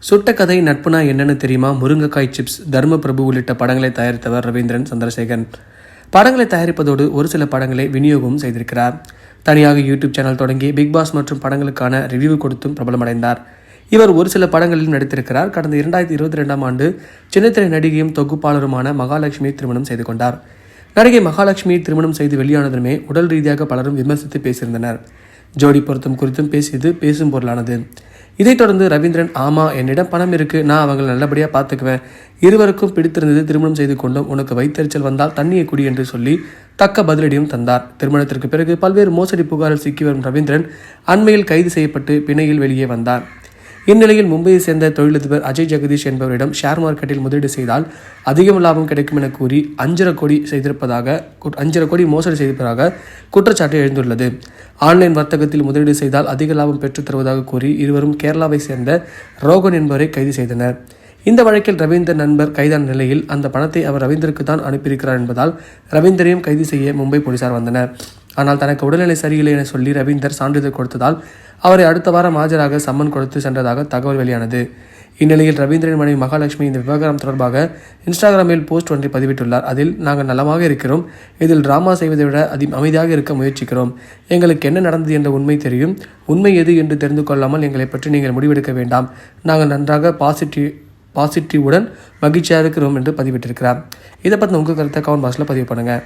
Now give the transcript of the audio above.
சுட்ட கதை நட்புனா என்னன்னு தெரியுமா? முருங்கைக்காய் சிப்ஸ், தர்மபிரபு உள்ளிட்ட படங்களை தயாரித்தவர் ரவீந்திரன் சந்திரசேகரன். படங்களை தயாரிப்பதோடு ஒரு சில படங்களை விநியோகமும் செய்திருக்கிறார். தனியாக யூடியூப் சேனல் தொடங்கி பிக் பாஸ் மற்றும் படங்களுக்கான ரிவ்யூ கொடுத்தும் பிரபலமடைந்தார். இவர் ஒரு சில படங்களிலும் நடித்திருக்கிறார். கடந்த 2022ஆம் ஆண்டு சின்னத்திரை நடிகையும் தொகுப்பாளருமான மகாலட்சுமியை திருமணம் செய்து கொண்டார். நடிகை மகாலட்சுமியை திருமணம் செய்து வெளியானதுமே உடல் ரீதியாக பலரும் விமர்சித்து பேசியிருந்தனர். ஜோடி பொருத்தம் குறித்தும் பேசியது பேசும் பொருளானது. இதைத் தொடர்ந்து ரவீந்திரன், ஆமா, என்னிடம் பணம் இருக்கு, நான் அவங்களை நல்லபடியாக பார்த்துக்குவேன், இருவருக்கும் பிடித்திருந்தது, திருமணம் செய்து கொண்டும், உனக்கு வயிற்றெரிச்சல் வந்தால் தண்ணியை குடி என்று சொல்லி தக்க பதிலடியும் தந்தார். திருமணத்திற்கு பிறகு பல்வேறு மோசடி புகாரில் சிக்கி வரும் ரவீந்திரன் அண்மையில் கைது செய்யப்பட்டு பிணையில் வெளியே வந்தார். இந்நிலையில் மும்பையை சேர்ந்த தொழிலதிபர் அஜய் ஜெகதீஷ் என்பவரிடம் ஷேர் மார்க்கெட்டில் முதலீடு செய்தால் அதிகம் லாபம் கிடைக்கும் என கூறி 5.5 கோடி மோசடி செய்திருப்பதாக குற்றச்சாட்டு எழுந்துள்ளது. ஆன்லைன் வர்த்தகத்தில் முதலீடு செய்தால் அதிக லாபம் பெற்றுத் தருவதாக கூறி இருவரும் கேரளாவை சேர்ந்த ரோகன் என்பவரை கைது செய்தனர். இந்த வழக்கில் ரவீந்தர் நண்பர் கைதான நிலையில் அந்த பணத்தை அவர் ரவீந்தருக்கு தான் அனுப்பியிருக்கிறார் என்பதால் ரவீந்தரையும் கைது செய்ய மும்பை போலீசார் வந்தனர். ஆனால் தனக்கு உடல்நிலை சரியில்லை என சொல்லி ரவீந்தர் சான்றிதழ் கொடுத்ததால் அவரை அடுத்த வாரம் ஆஜராக சம்மன் கொடுத்து சென்றதாக தகவல் வெளியானது. இந்நிலையில் ரவீந்திரன் மனைவி மகாலட்சுமி இந்த விவகாரம் தொடர்பாக இன்ஸ்டாகிராமில் போஸ்ட் ஒன்றை பதிவிட்டுள்ளார். அதில், நாங்கள் நலமாக இருக்கிறோம், இதில் டிராமா செய்வதை விட அமைதியாக இருக்க முயற்சிக்கிறோம், எங்களுக்கு என்ன நடந்தது என்ற உண்மை தெரியும், உண்மை எது என்று தெரிந்து கொள்ளாமல் எங்களை பற்றி நீங்கள் முடிவெடுக்க வேண்டாம், நாங்கள் நன்றாக பாசிட்டிவுடன் மகிழ்ச்சியாக இருக்கிறோம் என்று பதிவிட்டிருக்கிறார். இதை பற்றி உங்கள் கருத்தை கமெண்ட் பாக்ஸில் பதிவு பண்ணுங்கள்.